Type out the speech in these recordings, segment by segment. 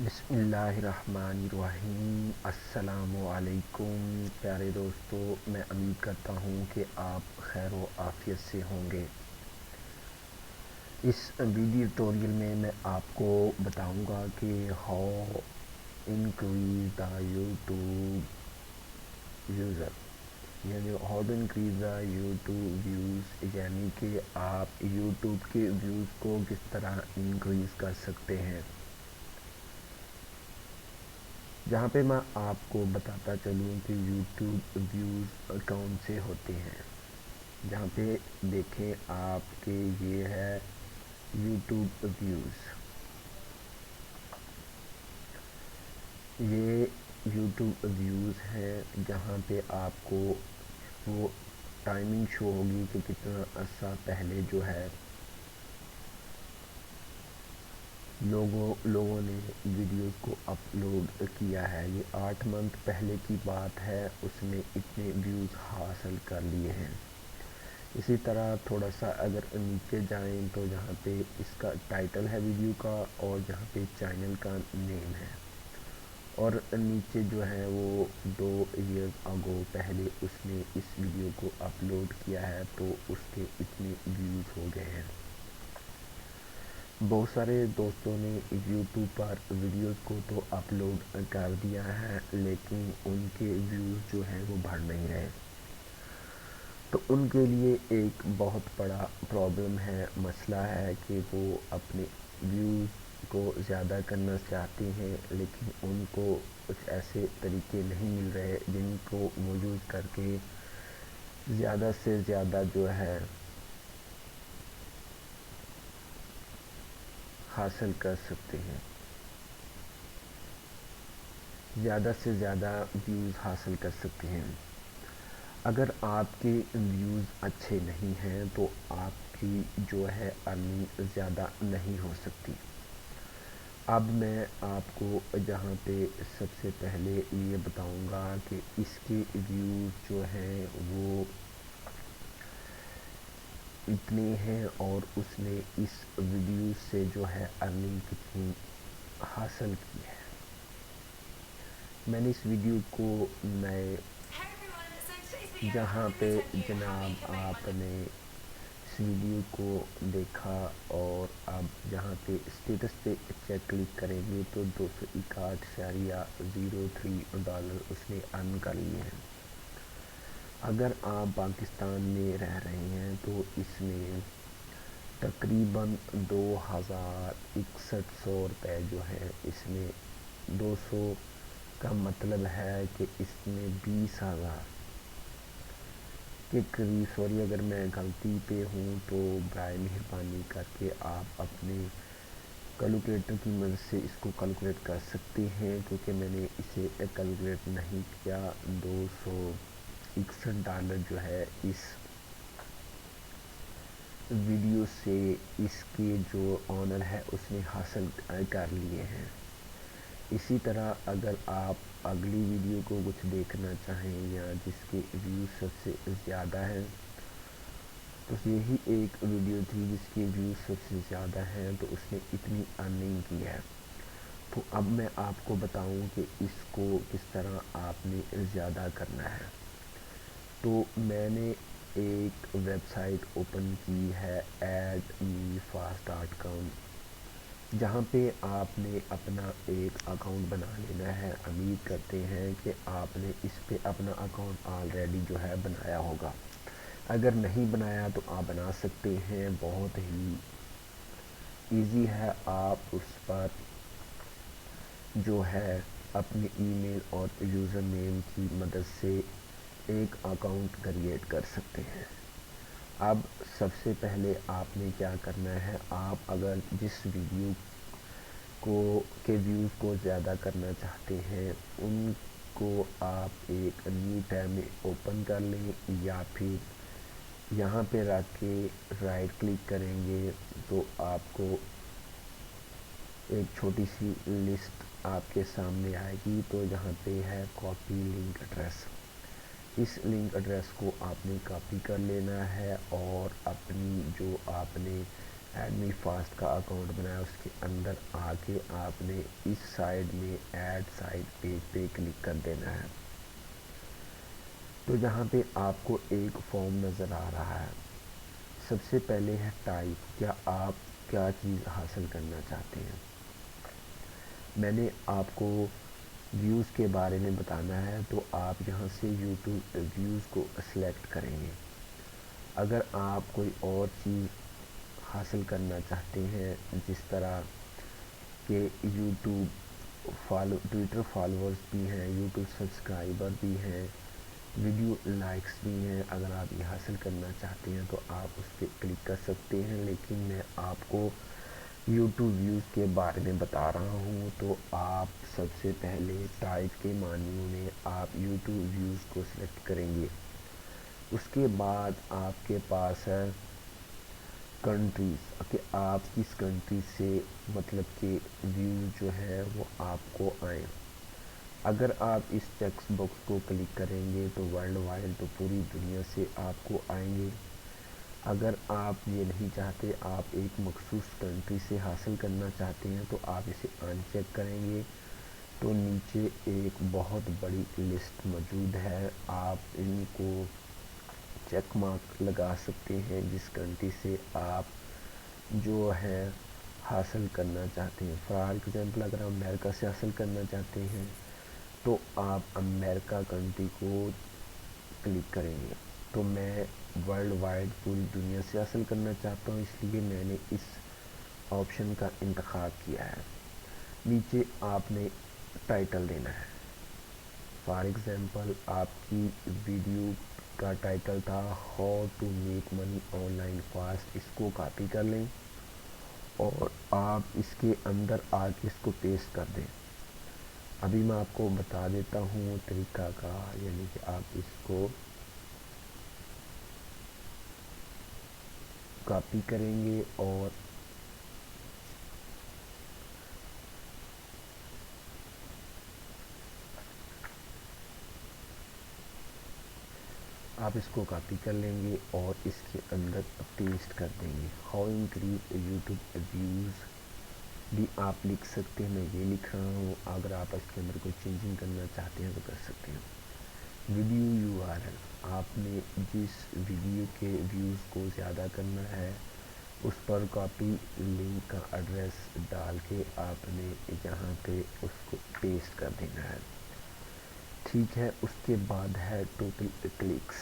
بسم اللہ الرحمن الرحیم۔ السلام علیکم پیارے دوستو، میں امید کرتا ہوں کہ آپ خیر و عافیت سے ہوں گے۔ اس ویڈیو ٹیوٹوریل میں آپ کو بتاؤں گا کہ how increase the YouTube user, یعنی how to increase the YouTube views, یعنی کہ آپ یوٹیوب کے ویوز کو کس طرح انکریز کر سکتے ہیں۔ جہاں پہ میں آپ کو بتاتا چلوں کہ یوٹیوب ویوز کون سے ہوتے ہیں۔ جہاں پہ دیکھیں آپ کے یہ ہے یوٹیوب ویوز، یہ یوٹیوب ویوز ہیں جہاں پہ آپ کو وہ ٹائمنگ شو ہوگی کہ کتنا عرصہ پہلے جو ہے لوگوں نے ویڈیوز کو اپلوڈ کیا ہے۔ یہ 8 منتھ پہلے کی بات ہے، اس نے اتنے ویوز حاصل کر لیے ہیں۔ اسی طرح تھوڑا سا اگر نیچے جائیں تو جہاں پہ اس کا ٹائٹل ہے ویڈیو کا اور جہاں پہ چینل کا نیم ہے، اور نیچے جو ہے وہ 2 ایئرز اگو پہلے اس نے اس ویڈیو کو اپلوڈ کیا ہے تو اس کے اتنے ویوز ہو گئے ہیں۔ بہت سارے دوستوں نے یوٹیوب پر ویڈیوز کو تو اپلوڈ کر دیا ہے لیکن ان کے ویوز جو ہیں وہ بڑھ نہیں رہے، تو ان کے لیے ایک بہت بڑا پرابلم ہے، مسئلہ ہے کہ وہ اپنے ویوز کو زیادہ کرنا چاہتے ہیں لیکن ان کو کچھ ایسے طریقے نہیں مل رہے جن کو وہ یوز کر کے زیادہ سے زیادہ جو ہے حاصل کر سکتے ہیں، زیادہ سے زیادہ ویوز حاصل کر سکتے ہیں۔ اگر آپ کے ویوز اچھے نہیں ہیں تو آپ کی جو ہے ارننگ زیادہ نہیں ہو سکتی۔ اب میں آپ کو جہاں پہ سب سے پہلے یہ بتاؤں گا کہ اس کے ویوز جو ہیں وہ اتنے ہیں اور اس نے اس ویڈیو سے جو ہے ارننگ کتنی حاصل کی ہے۔ میں نے اس ویڈیو کو نئے جہاں پہ جناب آپ نے اس ویڈیو کو دیکھا اور اب جہاں پہ اسٹیٹس پہ چیک کلک کریں گے تو $261.03 اس نے ارن کر لیے ہیں۔ اگر آپ پاکستان میں رہ رہے ہیں تو اس میں تقریباً 2100 روپے جو ہے، اس میں 200 کا مطلب ہے کہ اس میں 20,000 کے قریب، سوری اگر میں غلطی پہ ہوں تو برائے مہربانی کر کے آپ اپنے کیلکولیٹر کی مدد سے اس کو کیلکولیٹ کر سکتے ہیں، کیونکہ میں نے اسے کیلکولیٹ نہیں کیا۔ $261 جو ہے اس ویڈیو سے اس کے جو آنر ہے اس نے حاصل کر لیے ہیں۔ اسی طرح اگر آپ اگلی ویڈیو کو کچھ دیکھنا چاہیں یا جس کے ویوز سب سے زیادہ ہیں، تو یہی ایک ویڈیو تھی جس کے ویوز سب سے زیادہ ہیں تو اس نے اتنی ارننگ کی ہے۔ تو اب میں آپ کو بتاؤں کہ اس کو کس طرح آپ نے زیادہ کرنا ہے۔ تو میں نے ایک ویب سائٹ اوپن کی ہے admefast.com، جہاں پہ آپ نے اپنا ایک اکاؤنٹ بنا لینا ہے۔ امید کرتے ہیں کہ آپ نے اس پہ اپنا اکاؤنٹ آلریڈی جو ہے بنایا ہوگا، اگر نہیں بنایا تو آپ بنا سکتے ہیں، بہت ہی ایزی ہے۔ آپ اس پر جو ہے اپنی ای میل اور یوزر نیم کی مدد سے ایک اکاؤنٹ کریٹ کر سکتے ہیں۔ اب سب سے پہلے آپ نے کیا کرنا ہے، آپ اگر جس ویڈیو کے ویوز کو زیادہ کرنا چاہتے ہیں ان کو آپ ایک نیو ٹیب میں اوپن کر لیں یا پھر یہاں پہ رکھ کے رائٹ کلک کریں گے تو آپ کو ایک چھوٹی سی لسٹ آپ کے سامنے آئے گی، تو جہاں پہ ہے کاپی لنک ایڈریس، اس لنک ایڈریس کو آپ نے کاپی کر لینا ہے اور اپنی جو آپ نے ایڈمی فاسٹ کا اکاؤنٹ بنایا، اس کے اندر آ کے آپ نے اس سائڈ میں ایڈ سائٹ پیج پہ کلک کر دینا ہے۔ تو یہاں پہ آپ کو ایک فارم نظر آ رہا ہے۔ سب سے پہلے ہے ٹائپ، آپ کیا چیز حاصل کرنا چاہتے ہیں۔ میں نے آپ کو ویوز کے بارے میں بتانا ہے، تو آپ یہاں سے یوٹیوب ویوز کو سلیکٹ کریں گے۔ اگر آپ کوئی اور چیز حاصل کرنا چاہتے ہیں، جس طرح کہ ٹویٹر فالوورز بھی ہیں، یوٹیوب سبسکرائبر بھی ہیں، ویڈیو لائکس بھی ہیں، اگر آپ یہ حاصل کرنا چاہتے ہیں تو آپ اس پہ کلک کر سکتے ہیں، لیکن میں آپ کو یوٹیوب ویوز کے بارے میں بتا رہا ہوں۔ تو آپ سب سے پہلے ٹائپ کے مینیو میں آپ یوٹیوب ویوز کو سلیکٹ کریں گے۔ اس کے بعد آپ کے پاس ہے کنٹریز، کہ آپ کس کنٹری سے مطلب کہ ویوز جو ہے وہ آپ کو آئیں۔ اگر آپ اس ٹیکسٹ باکس کو کلک کریں گے تو ورلڈ وائڈ، تو پوری دنیا سے آپ کو آئیں گے۔ اگر آپ یہ نہیں چاہتے، آپ ایک مخصوص کنٹری سے حاصل کرنا چاہتے ہیں، تو آپ اسے ان چیک کریں گے تو نیچے ایک بہت بڑی لسٹ موجود ہے، آپ ان کو چیک مارک لگا سکتے ہیں جس کنٹری سے آپ جو ہے حاصل کرنا چاہتے ہیں۔ فار ایگزامپل اگر ہم امریکہ سے حاصل کرنا چاہتے ہیں تو آپ امریکہ کنٹری کو کلک کریں گے۔ تو میں ورلڈ وائڈ پوری دنیا سے حاصل کرنا چاہتا ہوں، اس لیے میں نے اس آپشن کا انتخاب کیا ہے۔ نیچے آپ نے ٹائٹل دینا ہے۔ فار ایگزامپل آپ کی ویڈیو کا ٹائٹل تھا how to make money online fast, اس کو کاپی کر لیں اور آپ اس کے اندر آ کے اس کو پیسٹ کر دیں۔ ابھی میں آپ کو بتا دیتا ہوں طریقہ کا، یعنی کہ آپ اس کو کاپی کریں گے اور آپ اس کو کاپی کر لیں گے اور اس کے اندر پیسٹ کر دیں گے۔ ہاؤ انکریز یوٹیوب ویوز بھی آپ لکھ سکتے ہیں، میں یہ لکھ رہا ہوں، اگر آپ اس کے اندر کوئی چینجنگ کرنا چاہتے ہیں تو کر سکتے ہیں۔ ویڈیو یو آر ایل، آپ نے جس ویڈیو کے ویوز کو زیادہ کرنا ہے اس پر کاپی لنک کا ایڈریس ڈال کے آپ نے یہاں پہ اس کو پیسٹ کر دینا ہے۔ ٹھیک ہے، اس کے بعد ہے ٹوٹل کلکس،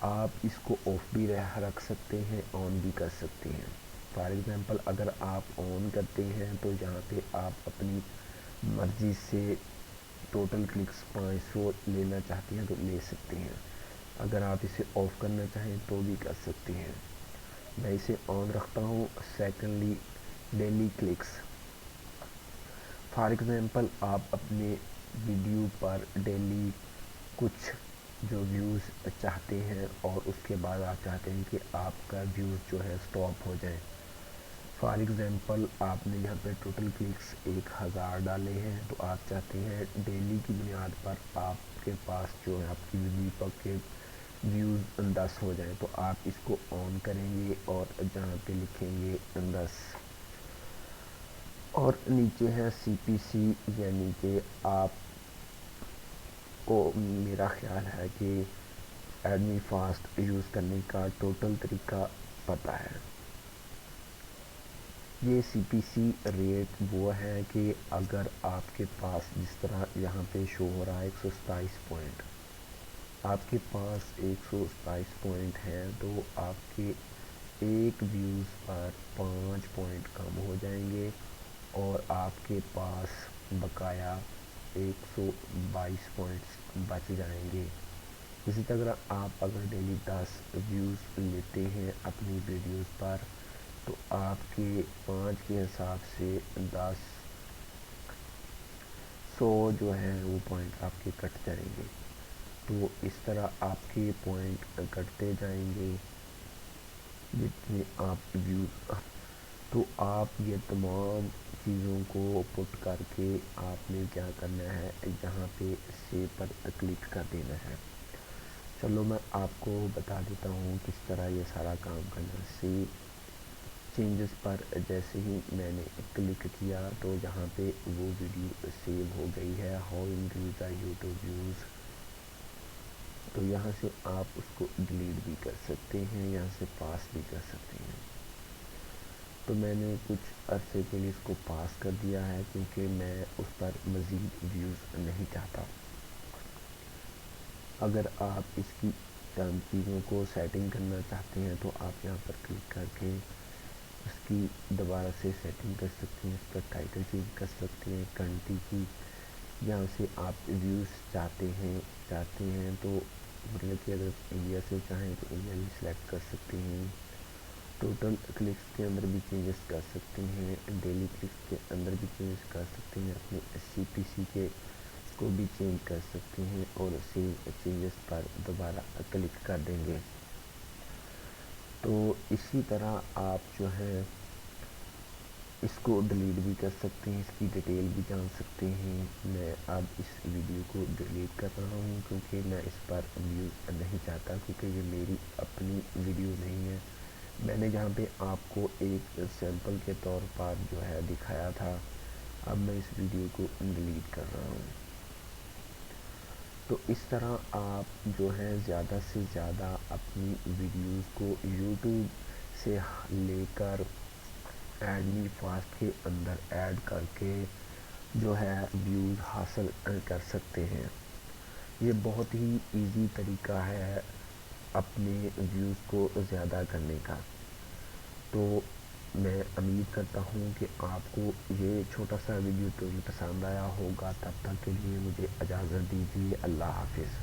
آپ اس کو آف بھی رکھ سکتے ہیں، آن بھی کر سکتے ہیں۔ فار ایگزامپل اگر آپ آن کرتے ہیں تو یہاں پہ آپ اپنی مرضی سے ٹوٹل کلکس 500 لینا چاہتے ہیں تو لے سکتے ہیں، اگر آپ اسے آف کرنا چاہیں تو بھی کر سکتے ہیں۔ میں اسے آن رکھتا ہوں۔ Secondly daily clicks, for example آپ اپنے ویڈیو پر ڈیلی کچھ جو ویوز چاہتے ہیں اور اس کے بعد آپ چاہتے ہیں کہ آپ کا ویوز جو ہے سٹاپ ہو جائے۔ فار ایگزامپل آپ نے یہاں پہ ٹوٹل کلکس 1000 ڈالے ہیں، تو آپ چاہتے ہیں ڈیلی کی بنیاد پر آپ کے پاس جو ہے آپ کی ویڈیو پر کے ویوز 10 ہو جائیں، تو آپ اس کو آن کریں گے اور جہاں پہ لکھیں گے 10 اور نیچے ہے سی پی سی، یعنی کہ آپ کو میرا خیال ہے کہ ایڈمی فاسٹ یوز کرنے کا ٹوٹل طریقہ پتہ ہے۔ یہ سی پی سی ریٹ وہ ہے کہ اگر آپ کے پاس جس طرح یہاں پہ شو ہو رہا ہے 127 پوائنٹ، آپ کے پاس 127 پوائنٹ ہیں تو آپ کے ایک ویوز پر 5 پوائنٹ کم ہو جائیں گے اور آپ کے پاس بقایا 122 پوائنٹس بچ جائیں گے۔ اسی طرح آپ اگر ڈیلی 10 ویوز لیتے ہیں اپنی ویڈیوز پر تو آپ کے 5 کے حساب سے 100 جو ہیں وہ پوائنٹ آپ کے کٹ جائیں گے۔ تو اس طرح آپ کے پوائنٹ کٹتے جائیں گے جتنے آپ ویوز، تو آپ یہ تمام چیزوں کو پٹ کر کے آپ نے کیا کرنا ہے، یہاں پہ سیو پر کلک کر دینا ہے۔ چلو میں آپ کو بتا دیتا ہوں کس طرح یہ سارا کام کرنا ہے۔ سیو چینجز پر جیسے ہی میں نے کلک کیا تو یہاں پہ وہ ویڈیو سیو ہو گئی ہے، how increase the YouTube views. تو یہاں سے آپ اس کو ڈیلیٹ بھی کر سکتے ہیں، یہاں سے پاس بھی کر سکتے ہیں۔ تو میں نے کچھ عرصے کے لیے اس کو پاس کر دیا ہے کیونکہ میں اس پر مزید ویوز نہیں چاہتا۔ اگر آپ اس کی چند چیزوں کو سیٹنگ کرنا چاہتے ہیں تو آپ یہاں پر کلک کر کے اس کی دوبارہ سے سیٹنگ کر سکتے ہیں، اس کا ٹائٹل چینج کر سکتے ہیں، کنٹری کی یہاں سے آپ ویوز چاہتے ہیں تو مطلب کہ اگر انڈیا سے چاہیں تو انڈیا بھی سلیکٹ کر سکتے ہیں، ٹوٹل کلکس کے اندر بھی چینجز کر سکتے ہیں، ڈیلی کلکس کے اندر بھی چینجز کر سکتے ہیں، اپنے CPC کے کو بھی چینج کر سکتے ہیں اور سیو چینجز پر دوبارہ کلک کر دیں گے۔ تو اسی طرح آپ جو ہے اس کو ڈیلیٹ بھی کر سکتے ہیں، اس کی ڈیٹیل بھی جان سکتے ہیں۔ میں اب اس ویڈیو کو ڈیلیٹ کر رہا ہوں کیونکہ میں اس پر ویوز نہیں چاہتا، کیونکہ یہ میری اپنی ویڈیو نہیں ہے۔ میں نے جہاں پہ آپ کو ایک سیمپل کے طور پر جو ہے دکھایا تھا، اب میں اس ویڈیو کو ڈیلیٹ کر رہا ہوں۔ تو اس طرح آپ جو ہے زیادہ سے زیادہ اپنی ویڈیوز کو یوٹیوب سے لے کر ایڈ می فاسٹ کے اندر ایڈ کر کے جو ہے ویوز حاصل کر سکتے ہیں۔ یہ بہت ہی ایزی طریقہ ہے اپنے ویوز کو زیادہ کرنے کا۔ تو میں امید کرتا ہوں کہ آپ کو یہ چھوٹا سا ویڈیو پسند آیا ہوگا۔ تب تک کے لیے مجھے اجازت دیجیے، اللہ حافظ۔